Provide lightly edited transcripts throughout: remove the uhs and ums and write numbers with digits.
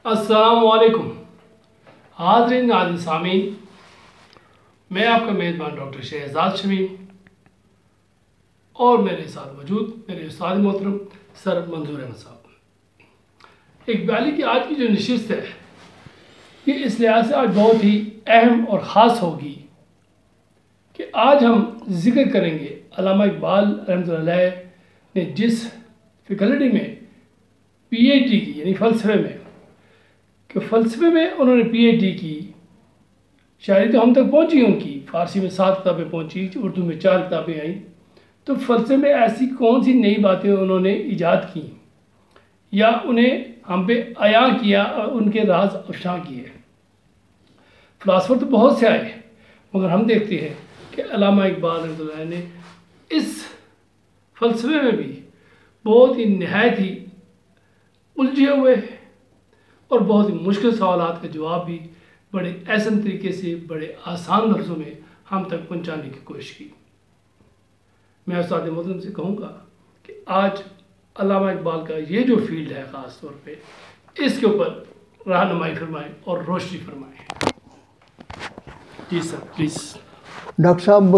السلام علیکم حاضرین ناظرین سامعین، میں آپ کا میزبان ڈاکٹر شہزاد شمیم اور میرے ساتھ موجود میرے استاد محترم سر منظور احمد صاحب۔ اقبالی کی آج کی جو نشست ہے یہ اس لحاظ سے آج بہت ہی اہم اور خاص ہوگی کہ آج ہم ذکر کریں گے علامہ اقبال رحمۃ اللہ علیہ نے جس فیکلٹی میں پی ایچ ڈی کی، یعنی فلسفے میں، کہ فلسفے میں انہوں نے پی ایچ ڈی کی، شاعری تو ہم تک پہنچی ان کی، فارسی میں 7 کتابیں پہنچی، اردو میں 4 کتابیں آئیں، تو فلسفے میں ایسی کون سی نئی باتیں انہوں نے ایجاد کی یا انہیں ہم پہ عیاں کیا اور ان کے راز افشاں کیے۔ فلاسفر تو بہت سے آئے، مگر ہم دیکھتے ہیں کہ علامہ اقبال رحمۃ اللہ علیہ نے اس فلسفے میں بھی بہت ہی نہایت ہی الجھے ہوئے اور بہت ہی مشکل سوالات کا جواب بھی بڑے احسن طریقے سے، بڑے آسان لفظوں میں ہم تک پہنچانے کی کوشش کی۔ میں استاد محترم سے کہوں گا کہ آج علامہ اقبال کا یہ جو فیلڈ ہے خاص طور پہ، اس کے اوپر رہنمائی فرمائیں اور روشنی فرمائیں۔ جی سر پلیز۔ ڈاکٹر صاحب،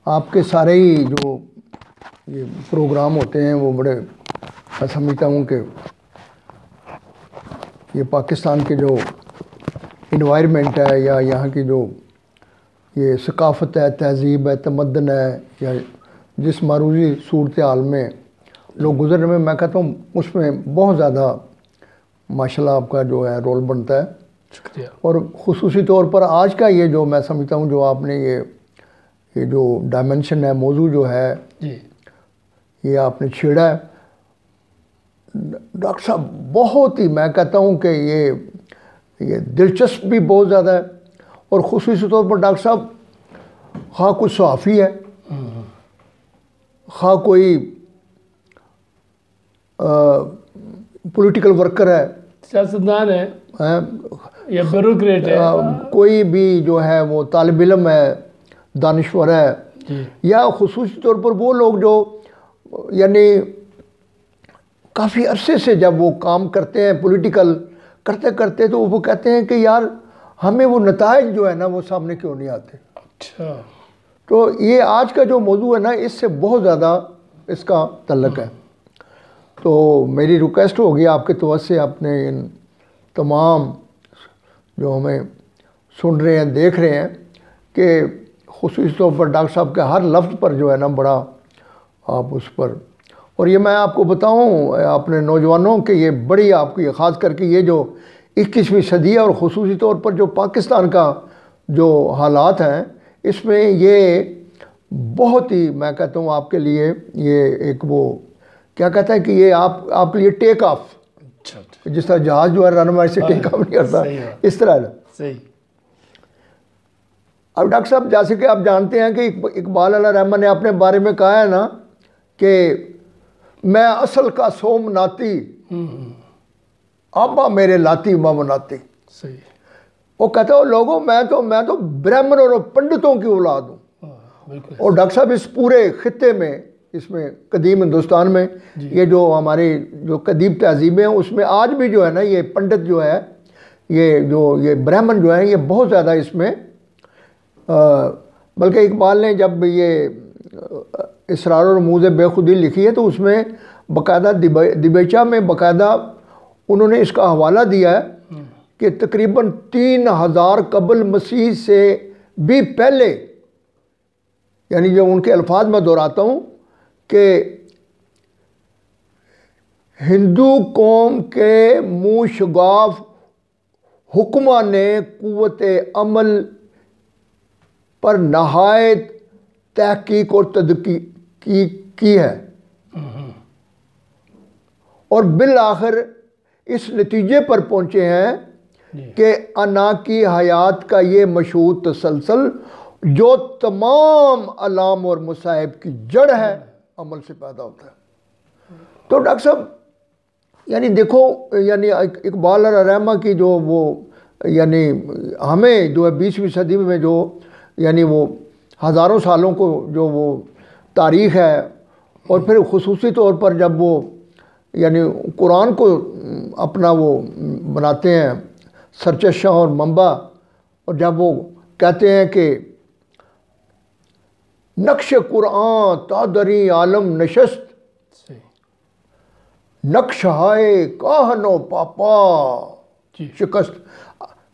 آپ کے سارے ہی جو یہ پروگرام ہوتے ہیں وہ بڑے، میں سمجھتا ہوں کہ یہ پاکستان کے جو انوائرمنٹ ہے یا یہاں کی جو یہ ثقافت ہے، تہذیب ہے، تمدن ہے، یا جس معروضی صورتحال میں لوگ گزر رہے ہیں، میں کہتا ہوں اس میں بہت زیادہ ماشاءاللہ آپ کا جو ہے رول بنتا ہے۔ شکریہ۔ اور خصوصی طور پر آج کا یہ جو میں سمجھتا ہوں جو آپ نے یہ جو ڈائمنشن ہے، موضوع جو ہے جی، یہ آپ نے چھیڑا ہے ڈاکٹر صاحب، بہت ہی میں کہتا ہوں کہ یہ دلچسپ بھی بہت زیادہ ہے، اور خصوصی طور پر ڈاکٹر صاحب خواہ کوئی صحافی ہے، خواہ کوئی پولیٹیکل ورکر ہے، سیاستدان ہے یا بیوروکریٹ ہے، کوئی بھی جو ہے وہ طالب علم ہے، دانشور ہے، یا خصوصی طور پر وہ لوگ جو یعنی کافی عرصے سے جب وہ کام کرتے ہیں پولیٹیکل کرتے کرتے، تو وہ کہتے ہیں کہ یار ہمیں وہ نتائج جو ہے نا وہ سامنے کیوں نہیں آتے۔ اچھا، تو یہ آج کا جو موضوع ہے نا اس سے بہت زیادہ اس کا تعلق ہے۔ تو میری ریکویسٹ ہوگی آپ کے توسط سے، اپنے ان تمام جو ہمیں سن رہے ہیں، دیکھ رہے ہیں، کہ خصوصی طور پر ڈاکٹر صاحب کے ہر لفظ پر جو ہے نا بڑا آپ اس پر، اور یہ میں آپ کو بتاؤں اپنے نوجوانوں کہ یہ بڑی آپ کی، خاص کر کے یہ جو 21ویں صدی ہے اور خصوصی طور پر جو پاکستان کا جو حالات ہیں، اس میں یہ بہت ہی میں کہتا ہوں آپ کے لیے یہ ایک وہ کیا کہتا ہے کہ یہ آپ کے لیے ٹیک آف، جس طرح جہاز جو ہے رنوے سے ٹیک آف نہیں کرتا، اس طرح ہے۔ صحیح۔ اب ڈاکٹر صاحب جیسے کہ آپ جانتے ہیں کہ اقبال علیہ رحمہ نے اپنے بارے میں کہا ہے نا کہ میں اصل کا سوم ناتی، آبا میرے لاتی مامناتی۔ صحیح۔ وہ کہتا ہے لوگوں میں تو برہمن اور پنڈتوں کی اولاد ہوں۔ اور ڈاکٹر صاحب اس پورے خطے میں، اس میں قدیم ہندوستان میں یہ جو ہماری جو قدیم تہذیبیں ہیں اس میں آج بھی جو ہے نا یہ پنڈت جو ہے، یہ برہمن جو ہیں، یہ بہت زیادہ اس میں، بلکہ اقبال نے جب یہ اسرار و رموز بے خودی لکھی ہے تو اس میں باقاعدہ دبیچہ میں باقاعدہ انہوں نے اس کا حوالہ دیا ہے کہ تقریباً 3000 قبل مسیح سے بھی پہلے، یعنی جو ان کے الفاظ میں دہراتا ہوں کہ ہندو قوم کے منہ شگاف حکمہ نے قوت عمل پر نہایت تحقیق اور تدقیق کی ہے، اور بالآخر اس نتیجے پر پہنچے ہیں کہ انا کی حیات کا یہ مشہور تسلسل جو تمام علام اور مصائب کی جڑ ہے عمل سے پیدا ہوتا ہے۔ تو ڈاکٹر صاحب یعنی دیکھو، یعنی اقبال علیہ رحمہ کی جو وہ یعنی ہمیں جو ہے 20ویں صدی میں جو یعنی وہ ہزاروں سالوں کو جو وہ تاریخ ہے، اور پھر خصوصی طور پر جب وہ یعنی قرآن کو اپنا وہ بناتے ہیں سرچشمہ اور منبع، اور جب وہ کہتے ہیں کہ نقش قرآن تا دری عالم نشست، صحیح، نقش ہائے کاہن و پاپا جی، شکست،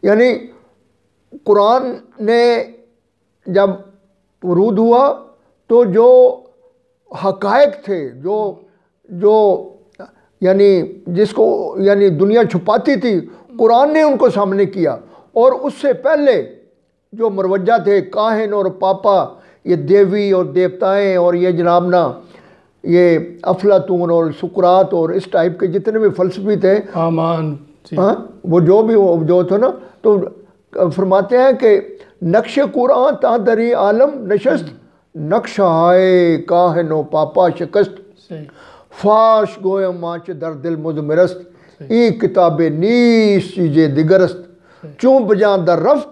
یعنی قرآن نے جب ورود ہوا تو جو حقائق تھے، جو یعنی جس کو یعنی دنیا چھپاتی تھی، قرآن نے ان کو سامنے کیا، اور اس سے پہلے جو مروجہ تھے کاہن اور پاپا، یہ دیوی اور دیوتائیں اور یہ جناب نا یہ افلاطون اور سقراط اور اس ٹائپ کے جتنے بھی فلسفی تھے، آمان، جی، ہاں وہ جو تھا نا، تو فرماتے ہیں کہ نقش قرآن تا دری عالم نشست، نقش ہائے کاہن و پاپا شکست، صحیح، فاش گویم ماچ در دل مضمرست، ای کتاب نیست چیزے دیگرست، چون بجان در رفت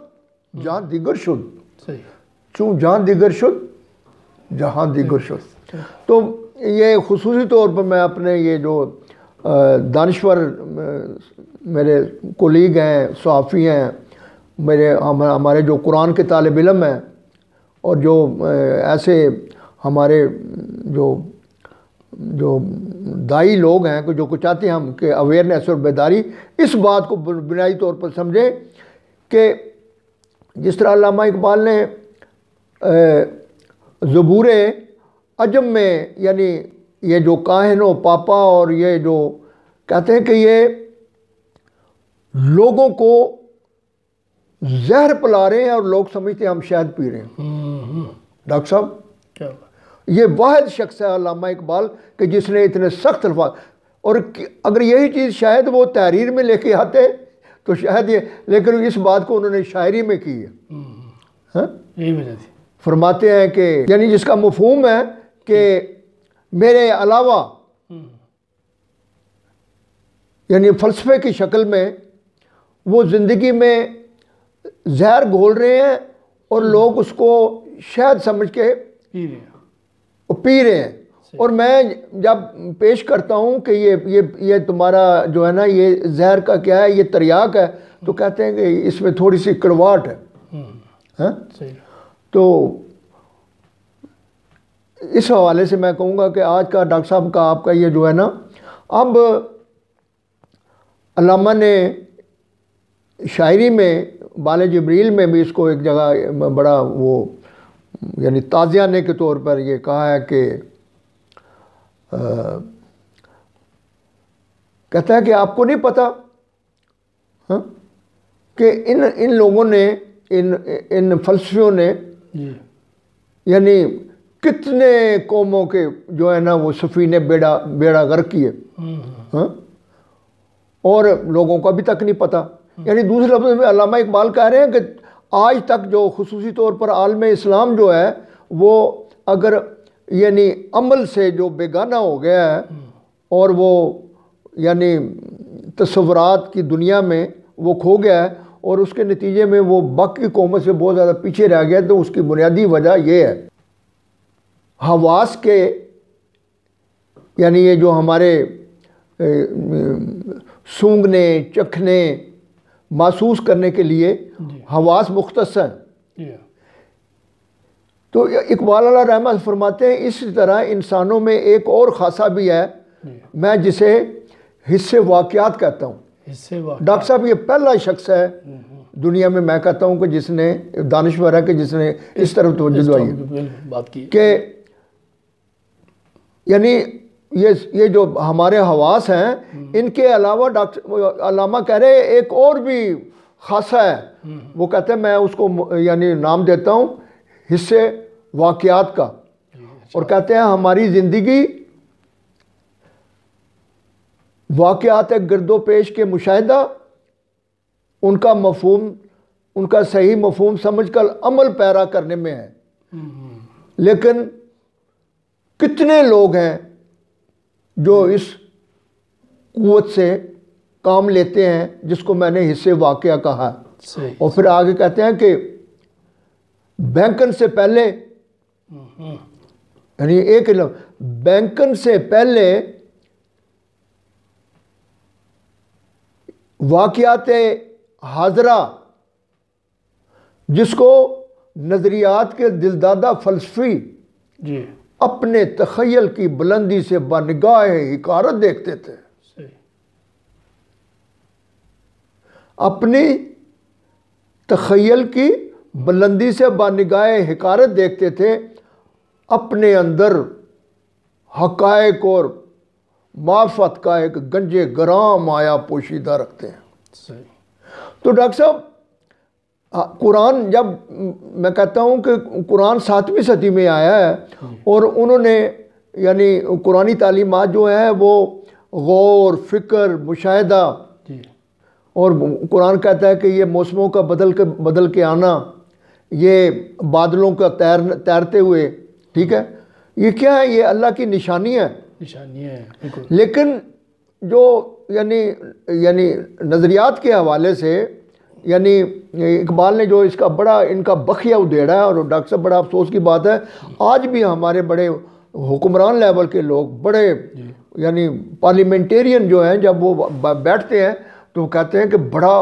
جان دیگر شد، صحیح، چون جان دیگر شد جہاں دیگر شد۔ تو یہ خصوصی طور پر میں اپنے یہ جو دانشور میرے کولیگ ہیں، صحافی ہیں، ہمارے جو قرآن کے طالب علم ہیں، اور جو ایسے ہمارے جو دائی لوگ ہیں جو کچھ چاہتے ہیں ہم کہ اویئرنیس اور بیداری، اس بات کو بنیادی طور پر سمجھیں کہ جس طرح علامہ اقبال نے زبور عجم میں یعنی یہ جو کاہن و پاپا اور یہ جو کہتے ہیں کہ یہ لوگوں کو زہر پلا رہے ہیں اور لوگ سمجھتے ہیں ہم شہد پی رہے ہیں۔ ڈاکٹر صاحب کیا یہ واحد شخص ہے علامہ اقبال کہ جس نے اتنے سخت الفاظ، اور اگر یہی چیز شاید وہ تحریر میں لے کے آتے تو شاید یہ، لیکن اس بات کو انہوں نے شاعری میں کی ہے۔ ہاں یہی وجہ تھی، فرماتے ہیں کہ یعنی جس کا مفہوم ہے کہ میرے علاوہ یعنی فلسفے کی شکل میں وہ زندگی میں زہر گھول رہے ہیں اور لوگ اس کو شہد سمجھ کے پی رہے ہیں، پی رہے ہیں۔ اور میں جب پیش کرتا ہوں کہ یہ تمہارا جو ہے نا یہ زہر کا کیا ہے، یہ تریاک ہے، تو کہتے ہیں کہ اس میں تھوڑی سی کڑواہٹ ہے۔ ہاں صحیح، تو اس حوالے سے میں کہوں گا کہ آج کا ڈاکٹر صاحب کا آپ کا یہ جو ہے نا، اب علامہ نے شاعری میں بال جبریل میں بھی اس کو ایک جگہ بڑا وہ یعنی تازیانے کے طور پر یہ کہا ہے کہ کہتا ہے کہ آپ کو نہیں پتہ ہاں کہ ان لوگوں نے ان فلسفیوں نے جی، یعنی کتنے قوموں کے جو ہے نا وہ سفینے بیڑا غرق کیے، ہاں اور لوگوں کو ابھی تک نہیں پتہ۔ یعنی دوسرے لفظ میں علامہ اقبال کہہ رہے ہیں کہ آج تک جو خصوصی طور پر عالم اسلام جو ہے وہ اگر یعنی عمل سے جو بیگانہ ہو گیا ہے اور وہ یعنی تصورات کی دنیا میں وہ کھو گیا ہے، اور اس کے نتیجے میں وہ باقی قوموں سے بہت زیادہ پیچھے رہ گیا، تو اس کی بنیادی وجہ یہ ہے حواس کے یعنی یہ جو ہمارے سونگھنے، چکھنے، محسوس کرنے کے لیے حواس مختص ہیں۔ جی، تو اقبال علیہ رحمہ فرماتے ہیں اسی طرح انسانوں میں ایک اور خاصہ بھی ہے، میں جسے حصے واقعات کہتا ہوں۔ حصے واقع، ڈاکٹر صاحب یہ پہلا شخص ہے دنیا میں میں کہتا ہوں کہ جس نے دانشور ہے کہ جس نے اس طرف توجہ دلائی ہے بات کی کہ یعنی یہ جو ہمارے حواس ہیں ان کے علاوہ ڈاکٹر علامہ کہہ رہے ایک اور بھی خاصہ ہے، وہ کہتے ہیں میں اس کو یعنی نام دیتا ہوں حصے واقعات کا، اور کہتے ہیں ہماری زندگی واقعات گرد و پیش کے مشاہدہ، ان کا مفہوم، ان کا صحیح مفہوم سمجھ کر عمل پیرا کرنے میں ہے۔ لیکن کتنے لوگ ہیں جو اس قوت سے کام لیتے ہیں جس کو میں نے حصے واقعہ کہا، اور پھر آگے کہتے ہیں کہ بینکن سے پہلے یعنی ایک بینکن سے پہلے واقعات حاضرہ جس کو نظریات کے دلدادہ فلسفی جی اپنے تخیل کی بلندی سے بنگاہ حکارت دیکھتے تھے، صحیح، اپنی تخیل کی بلندی سے بنگاہ حکارت دیکھتے تھے، اپنے اندر حقائق اور معرفت کا ایک گنج گرام آیا پوشیدہ رکھتے ہیں۔ صحیح، تو ڈاکٹر صاحب قرآن، جب میں کہتا ہوں کہ قرآن 7ویں صدی میں آیا ہے اور انہوں نے یعنی قرآنی تعلیمات جو ہیں وہ غور، فکر، مشاہدہ، جی اور قرآن کہتا ہے کہ یہ موسموں کا بدل کے آنا، یہ بادلوں کا تیرتے ہوئے، ٹھیک ہے، یہ کیا ہے؟ یہ اللہ کی نشانی ہے، نشانی ہے، بالکل۔ لیکن جو یعنی نظریات کے حوالے سے یعنی اقبال نے جو اس کا بڑا ان کا بخیہ ادھیڑا ہے، اور ڈاکٹر صاحب بڑا افسوس کی بات ہے، آج بھی ہمارے بڑے حکمران لیول کے لوگ، بڑے یعنی پارلیمنٹیرین جو ہیں، جب وہ بیٹھتے ہیں تو وہ کہتے ہیں کہ بڑا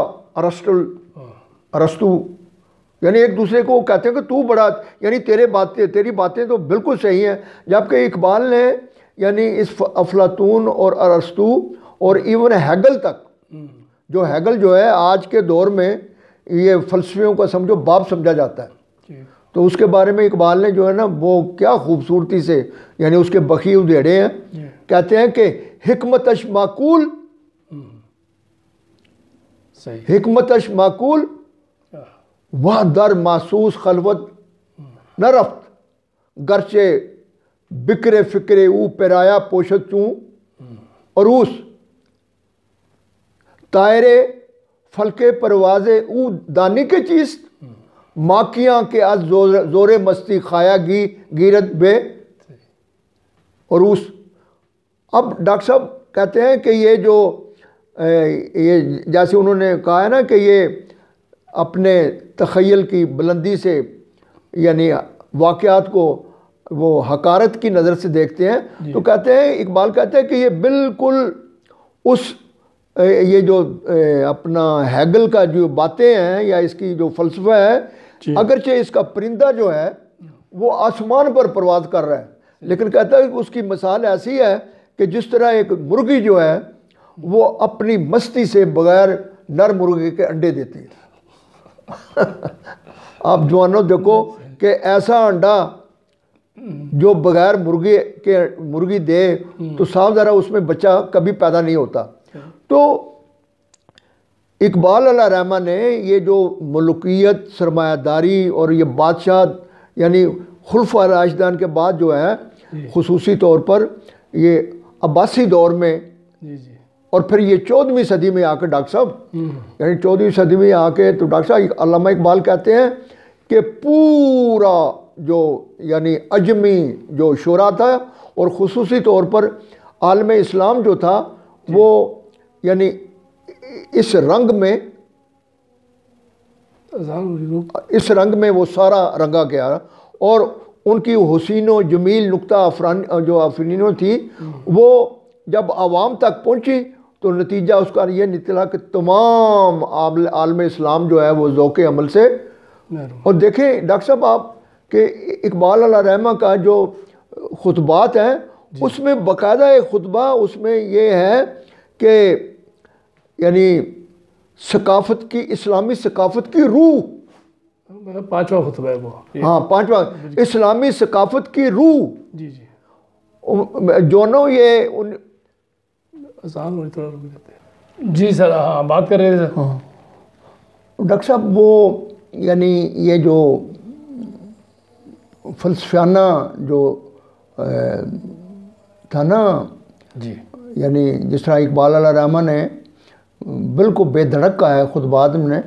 ارسطو، یعنی ایک دوسرے کو کہتے ہیں کہ تو بڑا، یعنی تیری باتیں تو بالکل صحیح ہیں، جبکہ اقبال نے یعنی اس افلاطون اور ارسطو اور ایون ہیگل تک، جو ہیگل جو ہے آج کے دور میں یہ فلسفیوں کا سمجھو باپ سمجھا جاتا ہے، تو اس کے بارے میں اقبال نے جو ہے نا وہ کیا خوبصورتی سے یعنی اس کے بخی ادھیڑے ہیں، کہتے ہیں کہ حکمتش معقول، حکمتش معقول وہ در محسوس خلوت نہ رفت، گرچہ بکرے فکرے او پیرایا پوشت چوں عروس، طائرے فلکے پروازے او دانی کے چیز، ماکیاں کے از زور مستی کھایا گیرت بے عروس۔ اب ڈاکٹر صاحب کہتے ہیں کہ یہ جو یہ جیسے انہوں نے کہا ہے نا کہ یہ اپنے تخیل کی بلندی سے یعنی واقعات کو وہ حقارت کی نظر سے دیکھتے ہیں، تو کہتے ہیں اقبال کہتے ہیں کہ یہ بالکل اس یہ جو اپنا ہیگل کا جو باتیں ہیں یا اس کی جو فلسفہ ہے، اگرچہ اس کا پرندہ جو ہے وہ آسمان پر پرواز کر رہا ہے، لیکن کہتا ہے کہ اس کی مثال ایسی ہے کہ جس طرح ایک مرغی جو ہے وہ اپنی مستی سے بغیر نر مرغی کے انڈے دیتی ہے۔ آپ جوانوں دیکھو کہ ایسا انڈا جو بغیر مرغی دے تو صاف ذرا اس میں بچہ کبھی پیدا نہیں ہوتا۔ تو اقبال علیہ رحمہ نے یہ جو ملوکیت، سرمایہ داری اور یہ بادشاہ یعنی خلفاء راشدین کے بعد جو ہے خصوصی طور پر یہ عباسی دور میں اور پھر یہ 14ویں صدی میں آ کے ڈاکٹر صاحب یعنی 14ویں صدی میں آ کے تو ڈاکٹر صاحب علامہ اقبال کہتے ہیں کہ پورا جو یعنی اجمی جو شورا تھا اور خصوصی طور پر عالم اسلام جو تھا وہ یعنی اس رنگ میں وہ سارا رنگا گیا، اور ان کی حسین و جمیل نقطہ جو افرینوں تھی وہ جب عوام تک پہنچی تو نتیجہ اس کا یہ نکلا کہ تمام عالم اسلام جو ہے وہ ذوق عمل سے، اور دیکھیں ڈاکٹر صاحب آپ کہ اقبال علیہ رحمہ کا جو خطبات ہیں اس میں باقاعدہ ایک خطبہ اس میں یہ ہے کہ یعنی ثقافت کی، اسلامی ثقافت کی روح، 5واں خطبہ ہے وہ، ہاں 5واں اسلامی ثقافت کی روح، جی جی جونوں یہ جی سر، ہاں بات کر رہے تھے سر۔ ہاں ڈاکٹر صاحب وہ یعنی یہ جو فلسفیانہ جو تھا نا جی یعنی جس طرح اقبال علیہ رحمہ نے بالکل بے دھڑک کا ہے خطبات میں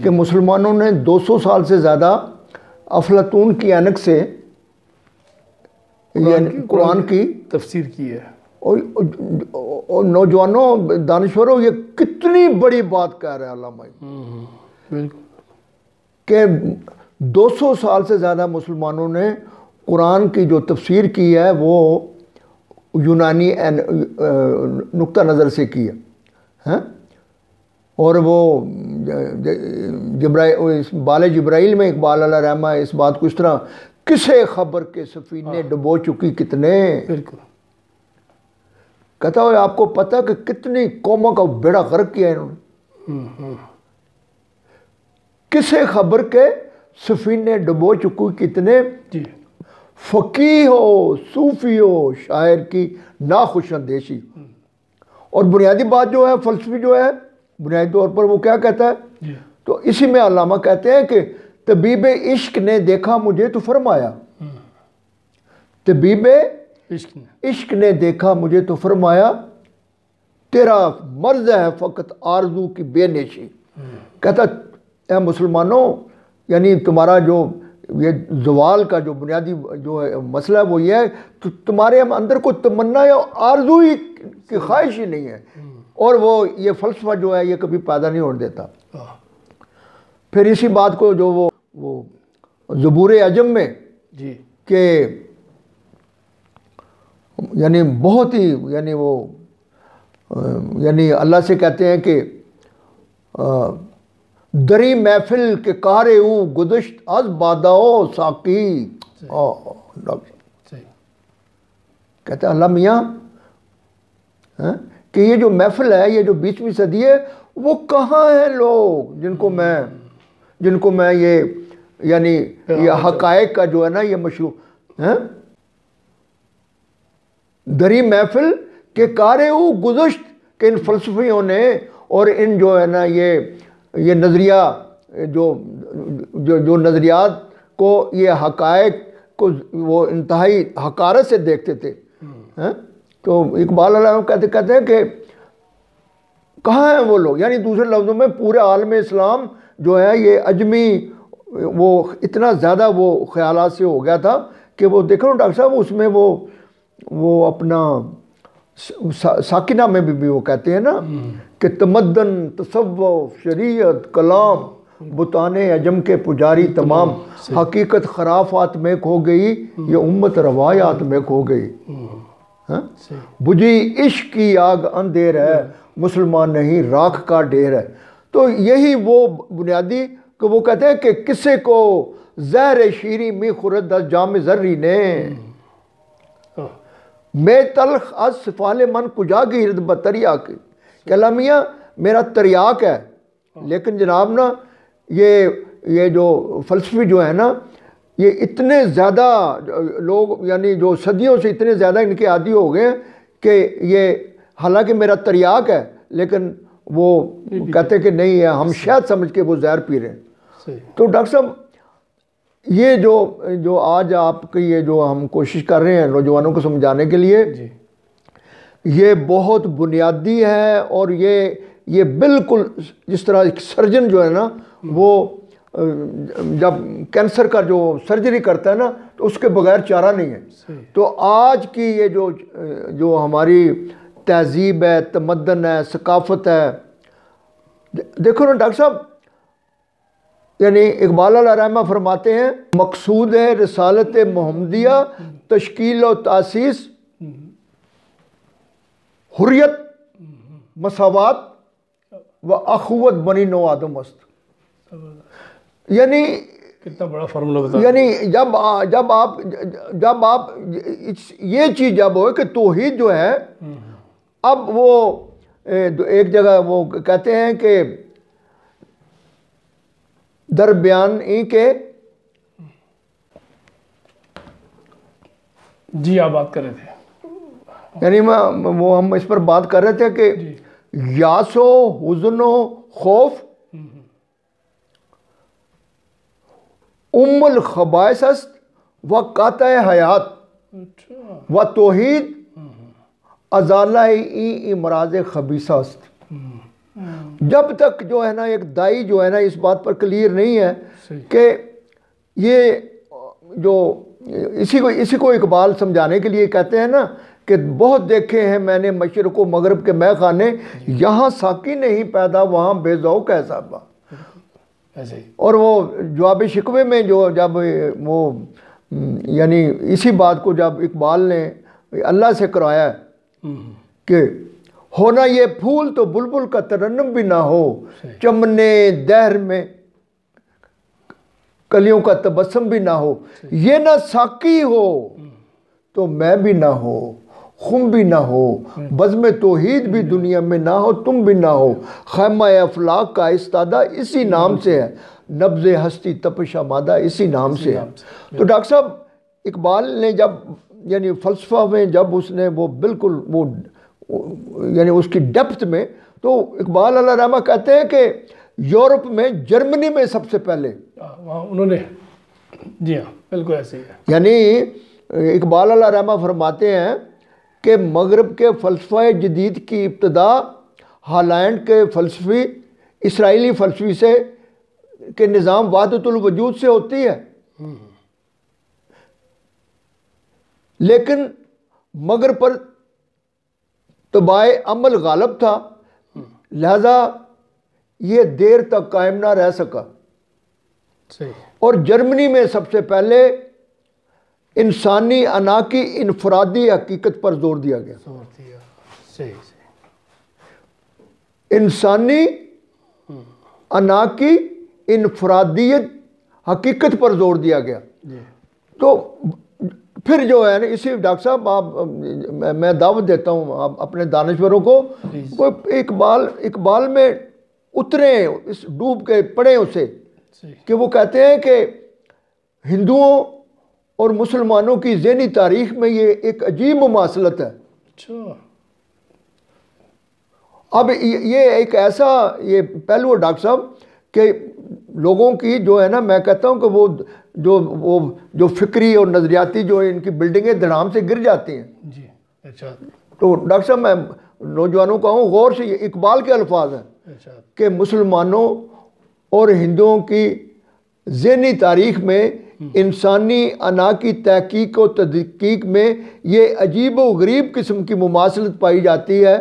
کہ مسلمانوں نے 200 سال سے زیادہ افلاطون کی اینک سے قرآن کی تفسیر کی ہے، اور نوجوانوں دانشوروں یہ کتنی بڑی بات کہہ رہے ہیں علامہ بالکل کہ 200 سال سے زیادہ مسلمانوں نے قرآن کی جو تفسیر کی ہے وہ یونانی نقطہ نظر سے کی ہے، اور وہ بال جبرائیل میں اقبال علیہ رحمہ اس بات کو اس طرح، کسے خبر کے سفینے ڈبو چکی کتنے، بالکل کہتا ہے آپ کو پتہ کہ کتنی قوموں کا بیڑا غرق کیا ہے انہوں نے، کسے خبر کے سفینے ڈبو چکی کتنے، جی فقیہ ہو صوفی ہو شاعر کی ناخوش اندیشی۔ اور بنیادی بات جو ہے فلسفی جو ہے بنیادی طور پر وہ کیا کہتا ہے، جی تو اسی میں علامہ کہتے ہیں کہ طبیب عشق نے دیکھا مجھے تو فرمایا، طبیب عشق نے دیکھا مجھے تو فرمایا، تیرا مرض ہے فقط آرزو کی بے نیشی۔ کہتا اے مسلمانوں، یعنی تمہارا جو یہ زوال کا جو بنیادی جو مسئلہ ہے وہ یہ ہے کہ تمہارے اندر کوئی تمنا یا آرزو ہی کی خواہش ہی نہیں ہے، اور وہ یہ فلسفہ جو ہے یہ کبھی پیدا نہیں ہونے دیتا۔ پھر اسی بات کو جو وہ زبور عجم میں جی کہ یعنی بہت ہی یعنی وہ یعنی اللہ سے کہتے ہیں کہ دری محفل کے کارے او گدشت از باداؤ ساقی، کہتے ہیں اللہ میاں کہ یہ جو محفل ہے، یہ جو 20ویں صدی ہے، وہ کہاں ہیں لوگ جن کو میں یہ یعنی یہ حقائق کا جو ہے نا یہ مشروع دری محفل کے کارے او گزشت کہ ان فلسفیوں نے اور ان جو ہے نا یہ نظریہ جو نظریات کو یہ حقائق کو وہ انتہائی حقارت سے دیکھتے تھے۔ تو اقبال علیہ کہتے ہیں کہ کہاں ہیں وہ لوگ، یعنی دوسرے لفظوں میں پورے عالم اسلام جو ہے یہ عجمی وہ اتنا زیادہ وہ خیالات سے ہو گیا تھا کہ وہ دیکھو ڈاکٹر صاحب اس میں وہ اپنا ساکنہ میں بھی وہ کہتے ہیں نا کہ تمدن تصوف شریعت کلام بتانے عجم کے پجاری تمام، حقیقت خرافات میں کھو گئی یہ امت روایات میں کھو گئی، بجھی عشق کی آگ اندھیر ہے مسلمان نہیں راکھ کا ڈھیر ہے۔ تو یہی وہ بنیادی کہ وہ کہتے ہیں کہ کسے کو زہر شیریں می خورد از جام زری نے، میں تلخ از سفال من کجا گرد بتریا کے، کہ اللہ میاں میرا تریاک ہے، لیکن جناب نا یہ جو فلسفی جو ہے نا یہ اتنے زیادہ لوگ یعنی جو صدیوں سے اتنے زیادہ ان کے عادی ہو گئے ہیں کہ یہ حالانکہ میرا تریاک ہے لیکن وہ کہتے کہ نہیں ہے ہم شاید سمجھ کے وہ زہر پی رہے ہیں۔ تو ڈاکٹر صاحب یہ جو آج آپ کی یہ جو ہم کوشش کر رہے ہیں نوجوانوں کو سمجھانے کے لیے یہ بہت بنیادی ہے، اور یہ بالکل جس طرح ایک سرجن جو ہے نا وہ جب کینسر کا جو سرجری کرتا ہے نا تو اس کے بغیر چارہ نہیں ہے، تو آج کی یہ جو ہماری تہذیب ہے تمدن ہے ثقافت ہے، دیکھو نا ڈاکٹر صاحب یعنی اقبال علیہ رحمہ فرماتے ہیں مقصود ہے رسالت محمدیہ تشکیل و تاسیس حریت مساوات و اخوت بنی نو آدم است، یعنی کتنا بڑا فارمولہ بتا، یعنی جب آپ یہ چیز جب ہو کہ توحید جو ہے، اب وہ ایک جگہ وہ کہتے ہیں کہ در بیان ای کے جی آپ بات کر رہے تھے، یعنی وہ ہم اس پر بات کر رہے تھے کہ یاس و حزن و خوف ام الخبائث است و قاطع حیات و توحید ازالہ ای امراض خبیثہ است۔ جب تک جو ہے نا ایک دائی جو ہے نا اس بات پر کلیئر نہیں ہے کہ یہ جو اسی کو اقبال سمجھانے کے لیے کہتے ہیں نا کہ بہت دیکھے ہیں میں نے مشرق و مغرب کے مے خانے، یہاں ساقی نہیں پیدا وہاں بے ذوق ہے صاحبہ۔ اور وہ جواب شکوے میں جو جب وہ یعنی اسی بات کو جب اقبال نے اللہ سے کرایا کہ ہونا یہ پھول تو بلبل کا ترنم بھی نہ ہو، چمنے دہر میں کلیوں کا تبسم بھی نہ ہو، یہ نہ ساقی ہو تو میں بھی نہ ہو، خم بھی نہ ہو، بزم توحید بھی دنیا میں نہ ہو، تم بھی نہ ہو، خیمہ افلاک کا استادہ اسی نام سے ہے، نبض ہستی تپش آمادہ اسی نام سے ہے۔ تو ڈاکٹر صاحب اقبال نے جب یعنی فلسفہ میں جب اس نے وہ بالکل وہ یعنی اس کی ڈیپتھ میں، تو اقبال علیہ رحمہ کہتے ہیں کہ یورپ میں جرمنی میں سب سے پہلے وہاں انہوں نے، جی ہاں بالکل ایسے ہی ہے، یعنی اقبال علیہ رحمہ فرماتے ہیں کہ مغرب کے فلسفہ جدید کی ابتدا ہالینڈ کے فلسفی اسرائیلی فلسفی سے کہ نظام وحدت الوجود سے ہوتی ہے، لیکن مگر پر طبع عمل غالب تھا، لہذا یہ دیر تک قائم نہ رہ سکا، صحیح، اور اور جرمنی میں سب سے پہلے انسانی انا کی انفرادی حقیقت پر زور دیا گیا، زور دیا، صحیح صحیح، انسانی انا کی انفرادیت حقیقت پر زور دیا گیا۔ جی تو پھر جو ہے نا اسی ڈاکٹر صاحب آپ میں دعوت دیتا ہوں آپ اپنے دانشوروں کو، وہ اقبال میں اتریں، اس ڈوب کے پڑھیں اسے، صحیح، کہ وہ کہتے ہیں کہ ہندوؤں اور مسلمانوں کی ذہنی تاریخ میں یہ ایک عجیب مماثلت ہے۔ اچھا، اب یہ ایک ایسا یہ پہلو ہے ڈاکٹر صاحب کہ لوگوں کی جو ہے نا، میں کہتا ہوں کہ وہ جو فکری اور نظریاتی جو ان کی بلڈنگیں دھڑام سے گر جاتی ہیں۔ جی اچھا، تو ڈاکٹر صاحب میں نوجوانوں کو ہوں غور سے، یہ اقبال کے الفاظ ہیں اچھا، کہ مسلمانوں اور ہندوؤں کی ذہنی تاریخ میں انسانی انا کی تحقیق و تدقیق میں یہ عجیب و غریب قسم کی مماثلت پائی جاتی ہے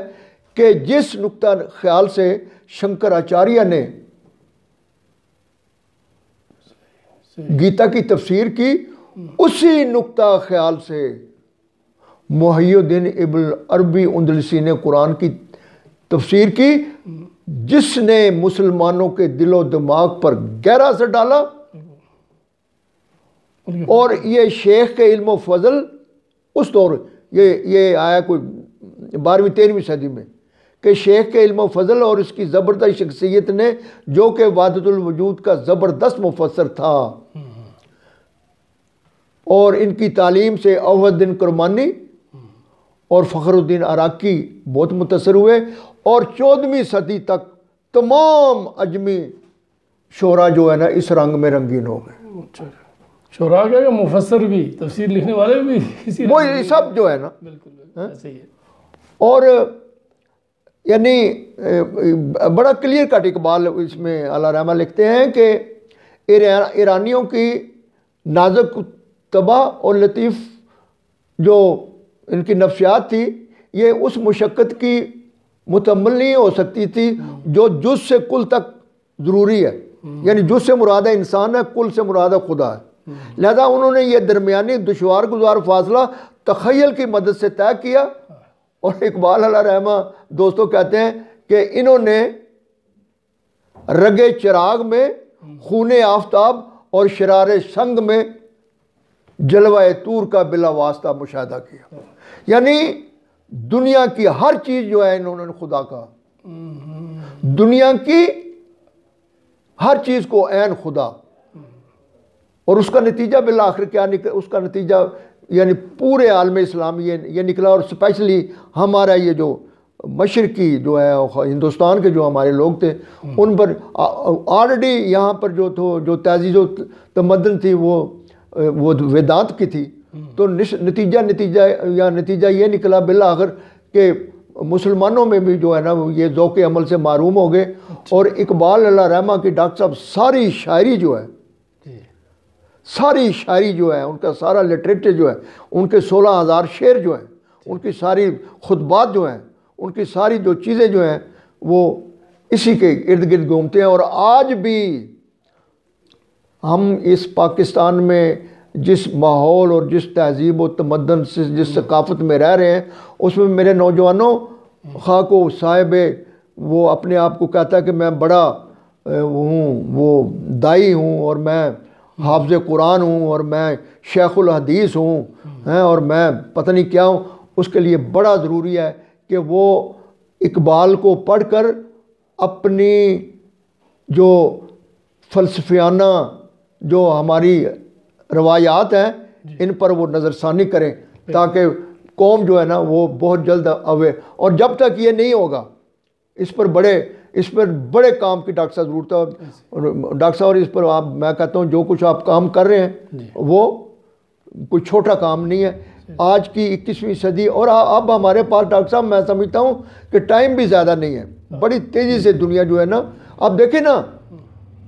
کہ جس نقطہ خیال سے شنکراچاریہ نے گیتا کی تفسیر کی، اسی نقطہ خیال سے محی الدین ابن عربی اندلسی نے قرآن کی تفسیر کی، جس نے مسلمانوں کے دل و دماغ پر گہرا اثر ڈالا، اور یہ شیخ کے علم و فضل اس دور یہ آیا کوئی 12ویں 13ویں صدی میں، کہ شیخ کے علم و فضل اور اس کی زبردست شخصیت نے، جو کہ وحدت الوجود کا زبردست مفسر تھا، اور ان کی تعلیم سے اوحد الدین کرمانی اور فخر الدین عراقی بہت متاثر ہوئے، اور 14ویں صدی تک تمام عجمی شعراء جو ہے نا اس رنگ میں رنگین ہو گئے۔ شعراء کیا کہ مفسر بھی، تفسیر لکھنے والے بھی اسی وہ سب جو ہے نا، بالکل ایسے ہی ہے، اور یعنی بڑا کلیئر کٹ اقبال اس میں اعلیٰ رحمہ لکھتے ہیں کہ ایرانیوں کی نازک طبع اور لطیف جو ان کی نفسیات تھی، یہ اس مشقت کی متحمل نہیں ہو سکتی تھی جو جز سے کل تک ضروری ہے، یعنی جز سے مراد انسان ہے، کل سے مراد خدا ہے، لہذا انہوں نے یہ درمیانی دشوار گزار فاصلہ تخیل کی مدد سے طے کیا، اور اقبال علیہ رحمہ دوستوں کہتے ہیں کہ انہوں نے رگے چراغ میں، خون آفتاب اور شرار سنگ میں جلوہ طور کا بلا واسطہ مشاہدہ کیا، یعنی دنیا کی ہر چیز جو ہے انہوں نے خدا کہا، دنیا کی ہر چیز کو عین خدا، اور اس کا نتیجہ بالآخر کیا نکلا؟ اس کا نتیجہ یعنی پورے عالم اسلام یہ نکلا، اور اسپیشلی ہمارا یہ جو مشرقی جو ہے ہندوستان کے جو ہمارے لوگ تھے، ان پر آلریڈی یہاں پر جو تہذیب و تمدن تھی وہ ویدانت کی تھی، تو نتیجہ یہ نکلا بالآخر کہ مسلمانوں میں بھی جو ہے نا یہ ذوق عمل سے محروم ہو گئے، اور اقبال علیہ رحمہ کی ڈاکٹر صاحب ساری شاعری جو ہے، ساری شاعری جو ہے، ان کا سارا لٹریچر جو ہے، ان کے 16,000 شعر جو ہیں، ان کی ساری خطبات جو ہیں، ان کی ساری جو چیزیں جو ہیں وہ اسی کے ارد گرد گھومتے ہیں، اور آج بھی ہم اس پاکستان میں جس ماحول اور جس تہذیب و تمدن سے جس ثقافت میں رہ رہے ہیں، اس میں میرے نوجوانوں خواہ کو صاحب وہ اپنے آپ کو کہتا ہے کہ میں بڑا ہوں، وہ دائی ہوں، اور میں حافظ قرآن ہوں، اور میں شیخ الحدیث ہوں، اور میں پتہ نہیں کیا ہوں، اس کے لیے بڑا ضروری ہے کہ وہ اقبال کو پڑھ کر اپنی جو فلسفیانہ جو ہماری روایات ہیں ان پر وہ نظر ثانی کریں، تاکہ قوم جو ہے نا وہ بہت جلد اوے. اور جب تک یہ نہیں ہوگا اس پر بڑے کام کی ڈاکٹر صاحب ضرورت ہے. ڈاکٹر صاحب اس پر میں کہتا ہوں جو کچھ آپ کام کر رہے ہیں وہ کوئی چھوٹا کام نہیں ہے. آج کی 21ویں صدی، اور اب ہمارے پاس ڈاکٹر صاحب میں سمجھتا ہوں کہ ٹائم بھی زیادہ نہیں ہے، بڑی تیزی سے دنیا جو ہے نا، اب دیکھیں نا،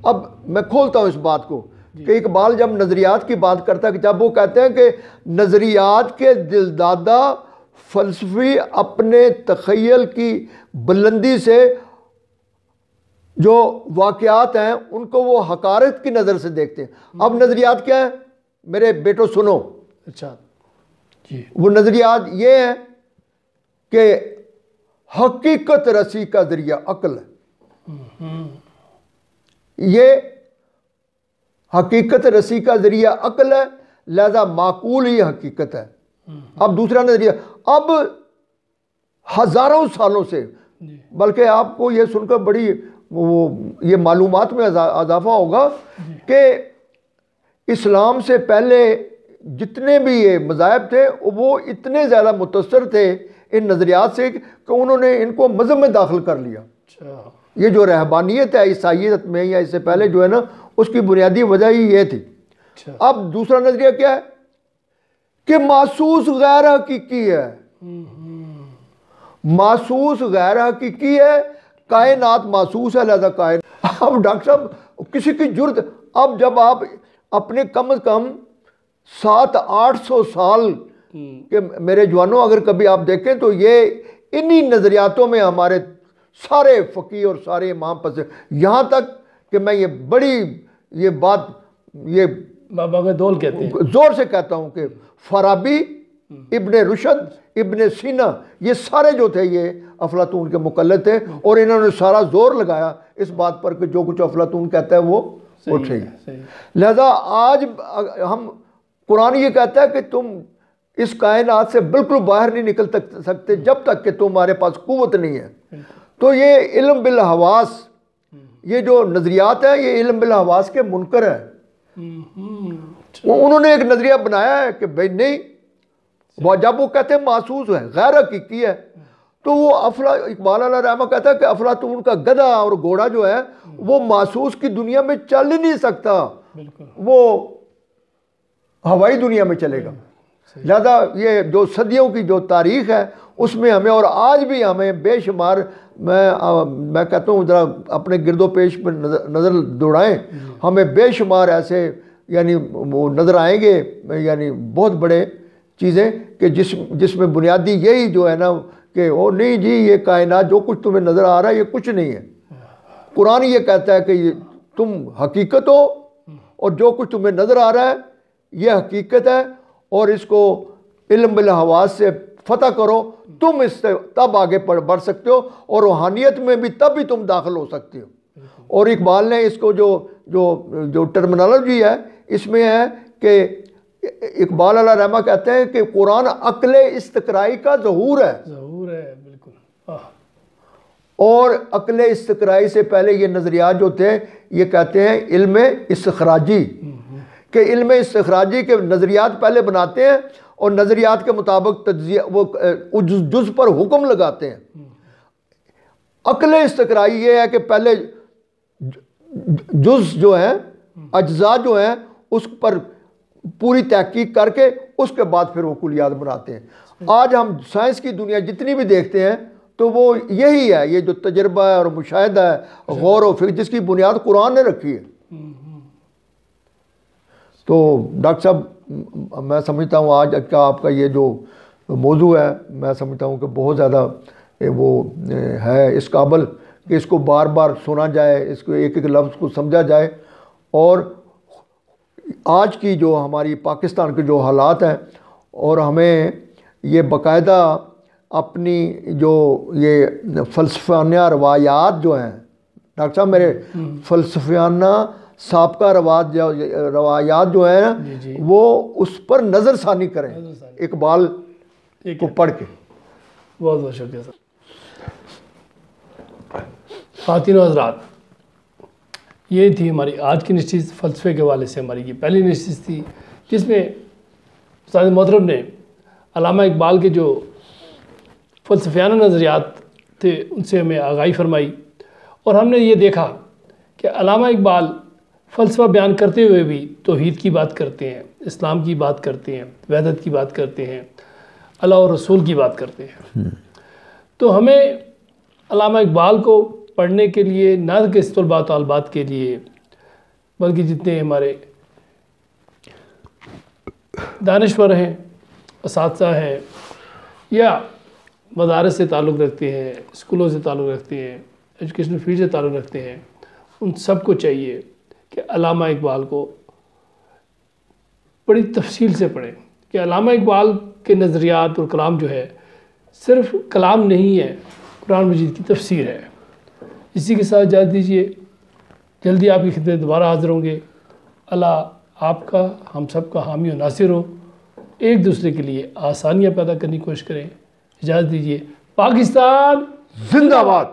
اب میں کھولتا ہوں اس بات کو کہ اقبال جب نظریات کی بات کرتا ہے، کہ جب وہ کہتے ہیں کہ نظریات کے دلدادہ فلسفی اپنے تخیل کی بلندی سے جو واقعات ہیں ان کو وہ حقارت کی نظر سے دیکھتے ہیں. اب نظریات کیا ہے میرے بیٹو سنو. اچھا جی. وہ نظریات یہ ہیں کہ حقیقت رسی کا ذریعہ عقل ہے. یہ حقیقت رسی کا ذریعہ عقل ہے، لہذا معقول ہی حقیقت ہے. اب دوسرا نظریہ، اب ہزاروں سالوں سے، بلکہ آپ کو یہ سن کر بڑی یہ معلومات میں اضافہ ہوگا کہ اسلام سے پہلے جتنے بھی یہ مذاہب تھے وہ اتنے زیادہ متاثر تھے ان نظریات سے کہ انہوں نے ان کو مذہب میں داخل کر لیا. یہ جو رہبانیت ہے عیسائیت میں یا اس سے پہلے جو ہے نا، اس کی بنیادی وجہ ہی یہ تھی. اب دوسرا نظریہ کیا ہے کہ محسوس غیر حقیقی ہے. محسوس غیر حقیقی ہے، کائنات محسوس ہے، لہذا کائنات. اب ڈاکٹر صاحب کسی کی جرت، اب جب آپ اپنے کم از کم 700-800 سال کہ میرے جوانوں اگر کبھی آپ دیکھیں تو یہ انہی نظریاتوں میں ہمارے سارے فقیہ اور سارے امام پسے، یہاں تک کہ میں یہ بڑی یہ بات یہ بابا کے دول کہتے ہیں، زور سے کہتا ہوں کہ فارابی، ابن رشد، ابن سینا، یہ سارے جو تھے یہ افلاطون کے مقلد تھے، اور انہوں نے سارا زور لگایا اس بات پر کہ جو کچھ افلاطون کہتا ہے وہ صحیح ہے. لہذا آج ہم قرآن یہ کہتا ہے کہ تم اس کائنات سے بالکل باہر نہیں نکل سکتے جب تک کہ تمہارے پاس قوت نہیں ہے. تو یہ علم بالحواس، یہ جو نظریات ہیں یہ علم بالحواس کے منکر ہیں. انہوں نے ایک نظریہ بنایا ہے کہ بھئی نہیں، جب وہ کہتے ہیں محسوس ہے، غیر حقیقی ہے، تو وہ اقبال علیہ رحمہ کہتا ہے کہ افلاطون کا گدھا اور گھوڑا جو ہے وہ محسوس کی دنیا میں چل ہی نہیں سکتا، وہ ہوائی دنیا میں چلے گا. لہذا یہ جو صدیوں کی جو تاریخ ہے اس میں ہمیں، اور آج بھی ہمیں بے شمار، میں کہتا ہوں ذرا اپنے گرد و پیش پر نظر دوڑائیں، ہمیں بے شمار ایسے یعنی وہ نظر آئیں گے، یعنی بہت بڑے چیزیں کہ جس میں بنیادی یہی جو ہے نا کہ وہ نہیں جی یہ کائنات جو کچھ تمہیں نظر آ رہا ہے یہ کچھ نہیں ہے. قرآن یہ کہتا ہے کہ تم حقیقت ہو، اور جو کچھ تمہیں نظر آ رہا ہے یہ حقیقت ہے، اور اس کو علم بالحواس سے فتح کرو، تم اس سے تب آگے بڑھ سکتے ہو، اور روحانیت میں بھی تب بھی تم داخل ہو سکتے ہو. اور اقبال نے اس کو جو ٹرمنالوجی ہے اس میں ہے کہ اقبال علیہ رحمہ کہتے ہیں کہ قرآن عقل استقرائی کا ظہور ہے. ظہور ہے، بالکل. اور عقل استقرائی سے پہلے یہ نظریات جو تھے یہ کہتے ہیں علم استخراجی، کہ علم استخراجی کے نظریات پہلے بناتے ہیں اور نظریات کے مطابق تجزیہ وہ جز پر حکم لگاتے ہیں. عقل استقرائی یہ ہے کہ پہلے جز جو ہیں، اجزاء جو ہیں اس پر پوری تحقیق کر کے اس کے بعد پھر وہ کلیات بناتے ہیں. آج ہم سائنس کی دنیا جتنی بھی دیکھتے ہیں تو وہ یہی ہے، یہ جو تجربہ ہے اور مشاہدہ ہے، غور و فکر، جس کی بنیاد قرآن نے رکھی ہے. تو ڈاکٹر صاحب میں سمجھتا ہوں آج کا آپ کا یہ جو موضوع ہے میں سمجھتا ہوں کہ بہت زیادہ وہ ہے اس قابل کہ اس کو بار بار سنا جائے، اس کو ایک ایک لفظ کو سمجھا جائے. اور آج کی جو ہماری پاکستان کے جو حالات ہیں، اور ہمیں یہ باقاعدہ اپنی جو یہ فلسفیانہ روایات جو ہیں ڈاکٹر صاحب میرے فلسفیانہ سابقہ روایات جو ہیں وہ اس پر نظر ثانی کریں اقبال کو پڑھ کے. بہت بہت شکریہ سر. خواتین و حضرات، یہ تھی ہماری آج کی نشست. فلسفے کے حوالے سے ہماری یہ پہلی نشست تھی جس میں استاد محترم نے علامہ اقبال کے جو فلسفیانہ نظریات تھے ان سے ہمیں آگاہی فرمائی، اور ہم نے یہ دیکھا کہ علامہ اقبال فلسفہ بیان کرتے ہوئے بھی توحید کی بات کرتے ہیں، اسلام کی بات کرتے ہیں، وحدت کی بات کرتے ہیں، اللہ اور رسول کی بات کرتے ہیں. تو ہمیں علامہ اقبال کو پڑھنے کے لیے نہ کہ طلباء طالبات کے لیے بلکہ جتنے ہمارے دانشور ہیں، اساتذہ ہیں، یا مدارس سے تعلق رکھتے ہیں، اسکولوں سے تعلق رکھتے ہیں، ایجوکیشنل فیلڈ سے تعلق رکھتے ہیں، ان سب کو چاہیے کہ علامہ اقبال کو بڑی تفصیل سے پڑھیں. کہ علامہ اقبال کے نظریات اور کلام جو ہے صرف کلام نہیں ہے، قرآن مجید کی تفسیر ہے. اسی کے ساتھ اجازت دیجیے، جلدی آپ کی خدمت دوبارہ حاضر ہوں گے. اللہ آپ کا ہم سب کا حامی و ناصر ہو. ایک دوسرے کے لیے آسانیاں پیدا کرنے کی کوشش کریں. اجازت دیجیے. پاکستان زندہ باد.